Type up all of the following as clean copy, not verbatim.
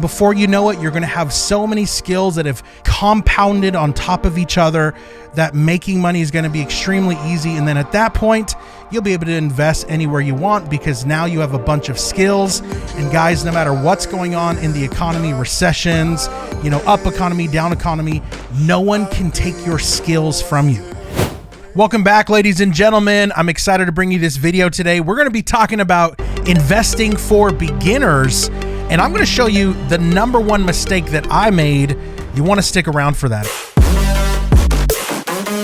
before you know it, you're going to have so many skills that have compounded on top of each other that making money is going to be extremely easy. And then at that point, you'll be able to invest anywhere you want because now you have a bunch of skills. And guys, no matter what's going on in the economy, recessions, up economy, down economy, no one can take your skills from you. Welcome back, ladies and gentlemen. I'm excited to bring you this video today. We're going to be talking about investing for beginners, and I'm going to show you the number one mistake that I made. You want to stick around for that.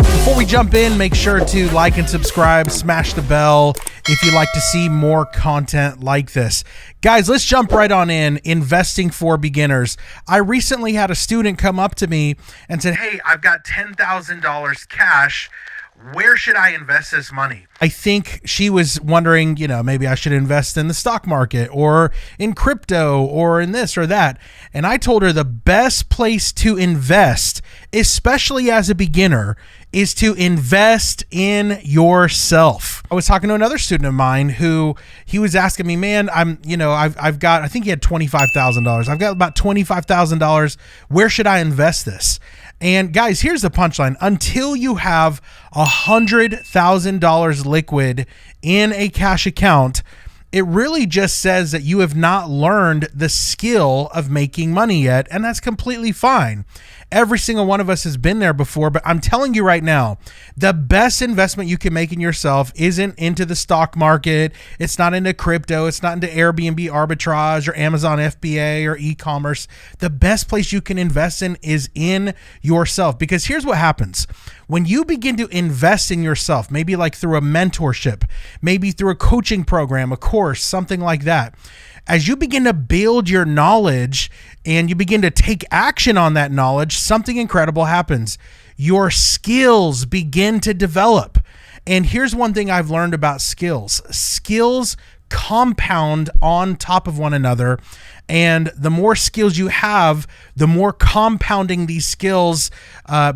Before we jump in, make sure to like and subscribe, smash the bell if you'd like to see more content like this. Guys, let's jump right on in. Investing for beginners. I recently had a student come up to me and said, "Hey, I've got $10,000 cash. Where should I invest this money?" I think she was wondering, maybe I should invest in the stock market or in crypto or in this or that. And I told her the best place to invest, especially as a beginner, is to invest in yourself. I was talking to another student of mine who he was asking me, "Man, I've got, I think he had $25,000. I've got about $25,000. Where should I invest this?" And guys, here's the punchline. Until you have $100,000 liquid in a cash account, it really just says that you have not learned the skill of making money yet, and that's completely fine. Every single one of us has been there before, but I'm telling you right now, the best investment you can make in yourself isn't into the stock market. It's not into crypto. It's not into Airbnb arbitrage or Amazon FBA or e-commerce. The best place you can invest in is in yourself, because here's what happens. When you begin to invest in yourself, maybe like through a mentorship, maybe through a coaching program, a course, something like that, as you begin to build your knowledge and you begin to take action on that knowledge, something incredible happens. Your skills begin to develop. And here's one thing I've learned about skills. Skills compound on top of one another. And the more skills you have, the more compounding these skills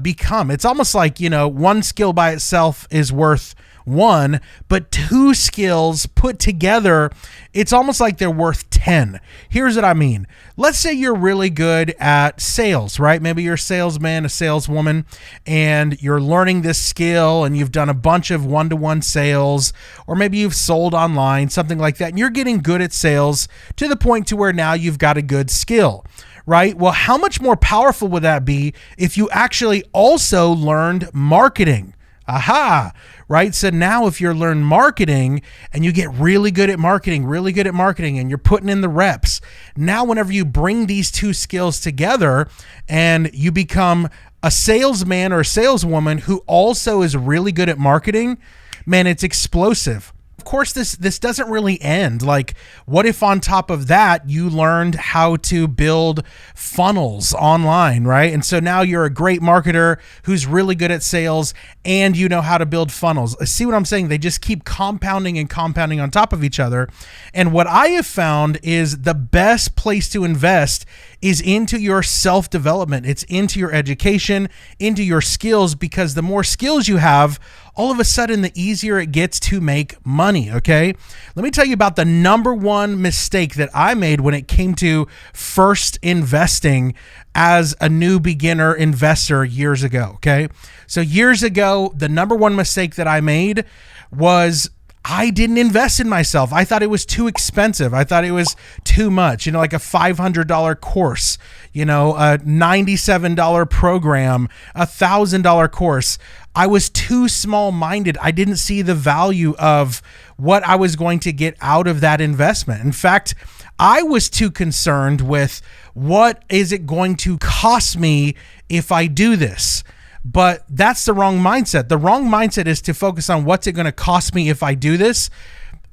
become. It's almost like, one skill by itself is worth one, but two skills put together, it's almost like they're worth 10. Here's what I mean. Let's say you're really good at sales, right? Maybe you're a salesman, a saleswoman, and you're learning this skill and you've done a bunch of one-to-one sales, or maybe you've sold online, something like that, and you're getting good at sales to the point to where now you've got a good skill. Right? Well, how much more powerful would that be if you actually also learned marketing? Aha, right? So now if you're learning marketing and you get really good at marketing, and you're putting in the reps, now whenever you bring these two skills together and you become a salesman or a saleswoman who also is really good at marketing, man, it's explosive. Of course, this doesn't really end. Like, what if on top of that, you learned how to build funnels online, right? And so now you're a great marketer who's really good at sales and you know how to build funnels. See what I'm saying? They just keep compounding and compounding on top of each other. And what I have found is the best place to invest is into your self-development. It's into your education, into your skills, because the more skills you have, all of a sudden, the easier it gets to make money, okay? Let me tell you about the number one mistake that I made when it came to first investing as a new beginner investor years ago, okay? So years ago, the number one mistake that I made was I didn't invest in myself. I thought it was too expensive. I thought it was too much, like a $500 course, a $97 program, a $1,000 course. I was too small-minded. I didn't see the value of what I was going to get out of that investment. In fact, I was too concerned with what is it going to cost me if I do this. But that's the wrong mindset. The wrong mindset is to focus on what's it going to cost me if I do this.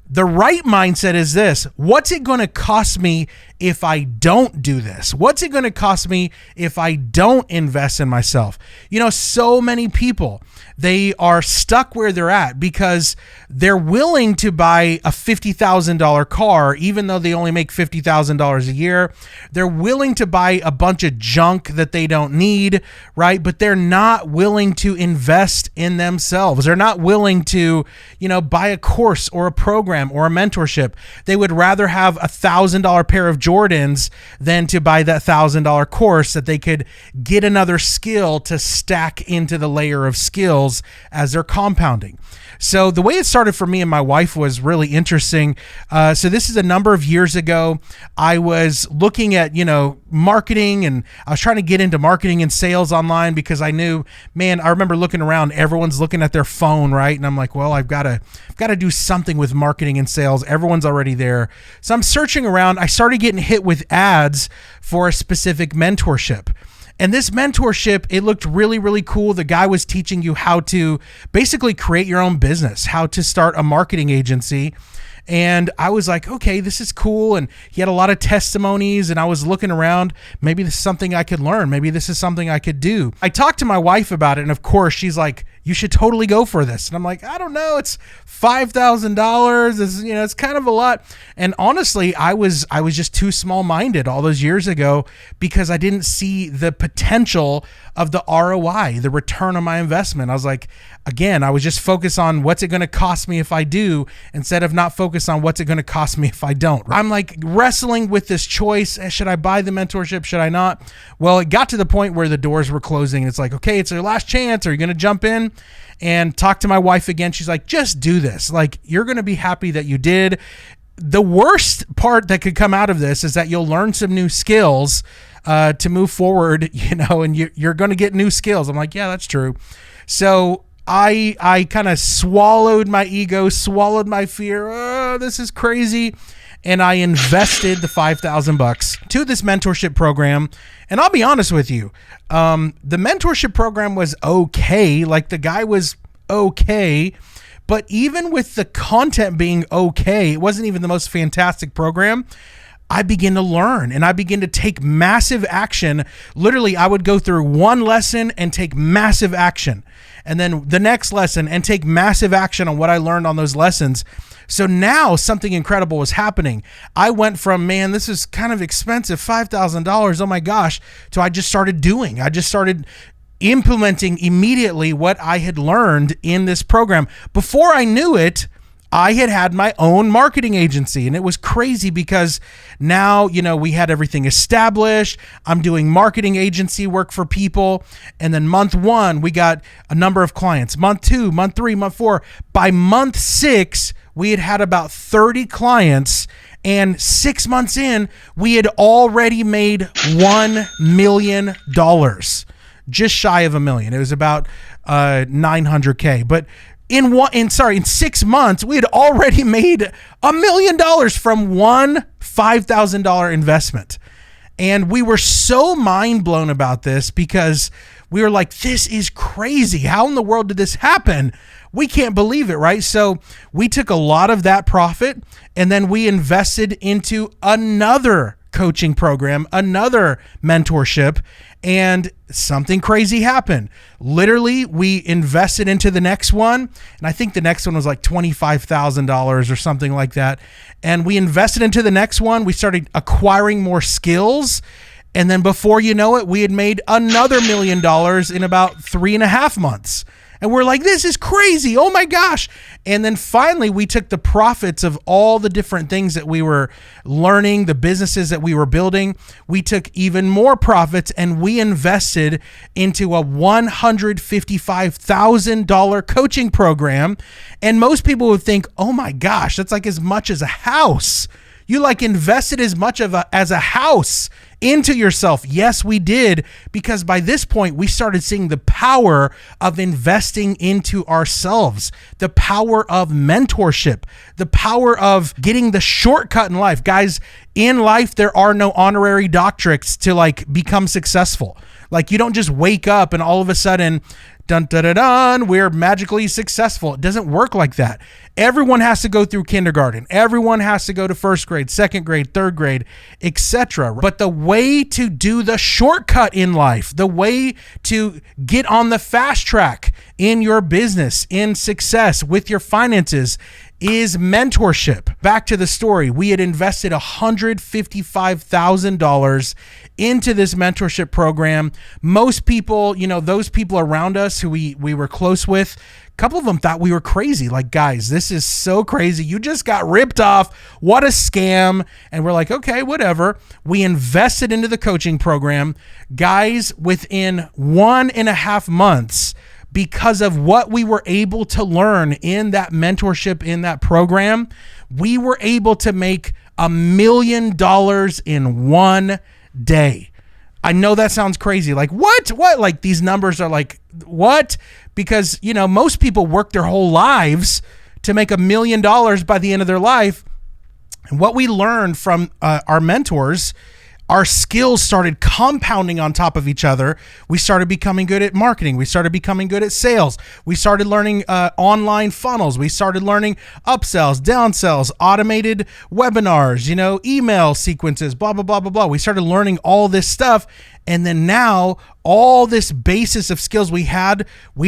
The right mindset is this: what's it going to cost me if I don't do this? What's it going to cost me if I don't invest in myself? So many people, they are stuck where they're at because they're willing to buy a $50,000 car, even though they only make $50,000 a year. They're willing to buy a bunch of junk that they don't need, right? But they're not willing to invest in themselves. They're not willing to, buy a course or a program or a mentorship. They would rather have $1,000 pair of Jordans than to buy that $1,000 course that they could get another skill to stack into the layer of skills as they're compounding. So the way it started for me and my wife was really interesting. So this is a number of years ago. I was looking at, marketing, and I was trying to get into marketing and sales online because I knew, man, I remember looking around, everyone's looking at their phone, right? And I'm like, well, I've got to do something with marketing and sales. Everyone's already there. So I'm searching around. I started getting hit with ads for a specific mentorship. And this mentorship, it looked really, really cool. The guy was teaching you how to basically create your own business, how to start a marketing agency. And I was like, okay, this is cool. And he had a lot of testimonies, and I was looking around. Maybe this is something I could learn. Maybe this is something I could do. I talked to my wife about it, and of course she's like, you should totally go for this. And I'm like, I don't know. It's $5,000. It's kind of a lot. And honestly, I was just too small-minded all those years ago because I didn't see the potential of the ROI, the return on my investment. I was like, again, I was just focused on what's it going to cost me if I do, instead of not focused on what's it going to cost me if I don't. I'm like wrestling with this choice. Should I buy the mentorship? Should I not? Well, it got to the point where the doors were closing. It's like, okay, it's your last chance. Are you going to jump in? And talk to my wife again. She's like, just do this. Like, you're going to be happy that you did. The worst part that could come out of this is that you'll learn some new skills to move forward, and you're going to get new skills. I'm like, yeah, that's true. So I kind of swallowed my ego, swallowed my fear. Oh, this is crazy. And I invested the $5,000 to this mentorship program. And I'll be honest with you, the mentorship program was okay. Like, the guy was okay. But even with the content being okay, it wasn't even the most fantastic program. I began to learn, and I began to take massive action. Literally, I would go through one lesson and take massive action, and then the next lesson and take massive action on what I learned on those lessons. So now something incredible was happening. I went from, man, this is kind of expensive, $5,000, oh my gosh, to I just started implementing immediately what I had learned in this program. Before I knew it, I had my own marketing agency, and it was crazy because now, we had everything established. I'm doing marketing agency work for people. And then month 1, we got a number of clients. Month 2, month 3, month 4. By month 6, we had about 30 clients. And 6 months in, we had already made $1 million. Just shy of $1 million. It was about $900K. But in 6 months, we had already made $1 million from one $5,000 investment. And we were so mind blown about this because we were like, this is crazy. How in the world did this happen? We can't believe it, right? So we took a lot of that profit, and then we invested into another coaching program, another mentorship, and something crazy happened. Literally, we invested into the next one, and I think the next one was like $25,000 or something like that. And we invested into the next one. We started acquiring more skills, and then before you know it, we had made another $1 million in about 3.5 months. And we're like, this is crazy. Oh my gosh. And then finally, we took the profits of all the different things that we were learning, the businesses that we were building. We took even more profits, and we invested into a $155,000 coaching program. And most people would think, oh my gosh, that's like as much as a house. You like invested as much as a house into yourself. Yes, we did, because by this point we started seeing the power of investing into ourselves, the power of mentorship, the power of getting the shortcut in life. Guys, in life there are no honorary doctorates to like become successful. Like, you don't just wake up and all of a sudden, dun, dun, dun, dun, we're magically successful. It doesn't work like that. Everyone has to go through kindergarten. Everyone has to go to first grade, second grade, third grade, etc. But the way to do the shortcut in life, the way to get on the fast track in your business, in success, with your finances, is mentorship. Back to the story. We had invested $155,000 into this mentorship program. Most people, those people around us who we were close with, a couple of them thought we were crazy. Like, guys, this is so crazy. You just got ripped off. What a scam. And we're like, okay, whatever. We invested into the coaching program. Guys, within 1.5 months, because of what we were able to learn in that mentorship, in that program, we were able to make $1 million in one day. I know that sounds crazy. Like, what? Like, these numbers are like, what? Because, most people work their whole lives to make $1 million by the end of their life. And what we learned from our mentors, our skills started compounding on top of each other. We started becoming good at marketing. We started becoming good at sales. We started learning online funnels. We started learning upsells, downsells, automated webinars, email sequences, blah, blah, blah, blah, blah. We started learning all this stuff. And then now all this basis of skills we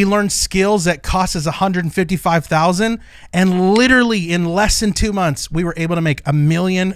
learned skills that cost us $155,000. And literally in less than 2 months, we were able to make $1 million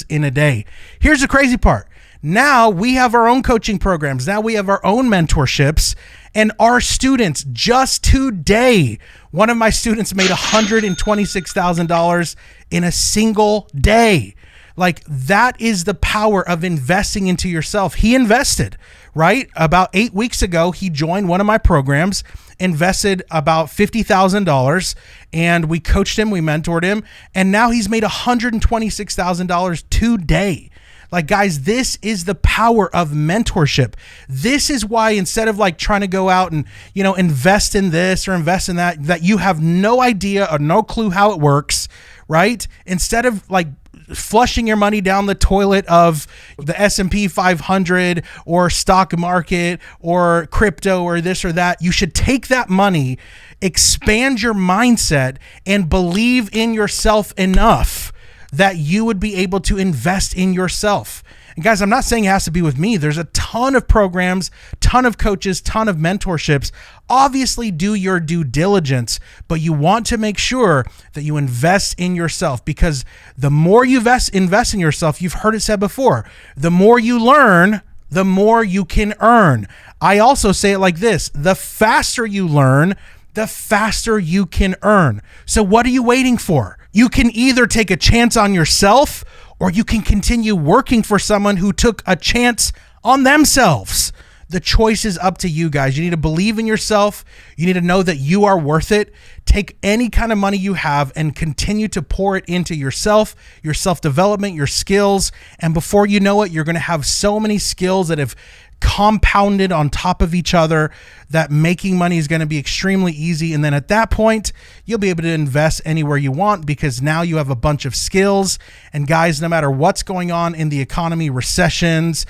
in a day. Here's the crazy part. Now we have our own coaching programs. Now we have our own mentorships, and our students, just today, one of my students made $126,000 in a single day. Like, that is the power of investing into yourself. He invested, right? About 8 weeks ago, he joined one of my programs, invested about $50,000, and we coached him, we mentored him, and now he's made $126,000 today. Like, guys, this is the power of mentorship. This is why, instead of like trying to go out and, invest in this or invest in that you have no idea or no clue how it works, right? Instead of like flushing your money down the toilet of the S&P 500 or stock market or crypto or this or that, you should take that money, expand your mindset, and believe in yourself enough that you would be able to invest in yourself. And guys, I'm not saying it has to be with me. There's a ton of programs, ton of coaches, ton of mentorships. Obviously, do your due diligence, but you want to make sure that you invest in yourself, because the more you invest in yourself, you've heard it said before, the more you learn, the more you can earn. I also say it like this: the faster you learn, the faster you can earn. So what are you waiting for? You can either take a chance on yourself, or you can continue working for someone who took a chance on themselves. The choice is up to you, guys. You need to believe in yourself. You need to know that you are worth it. Take any kind of money you have and continue to pour it into yourself, your self-development, your skills. And before you know it, you're going to have so many skills that have compounded on top of each other that making money is going to be extremely easy. And then at that point, you'll be able to invest anywhere you want, because now you have a bunch of skills. And guys, no matter what's going on in the economy, recessions,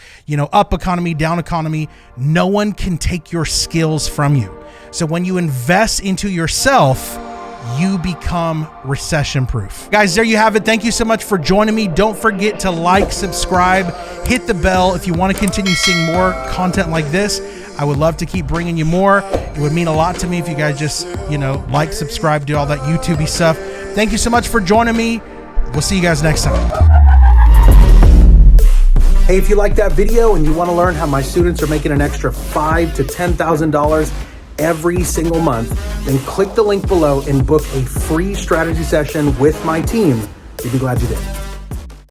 up economy, down economy, no one can take your skills from you. So when you invest into yourself, you become recession proof. Guys, there you have it. Thank you so much for joining me. Don't forget to like, subscribe, hit the bell if you want to continue seeing more content like this. I would love to keep bringing you more. It would mean a lot to me if you guys just, like, subscribe, do all that YouTube-y stuff. Thank you so much for joining me. We'll see you guys next time. Hey, if you like that video and you want to learn how my students are making an extra $5,000 to $10,000 every single month, then click the link below and book a free strategy session with my team. You'd be glad you did.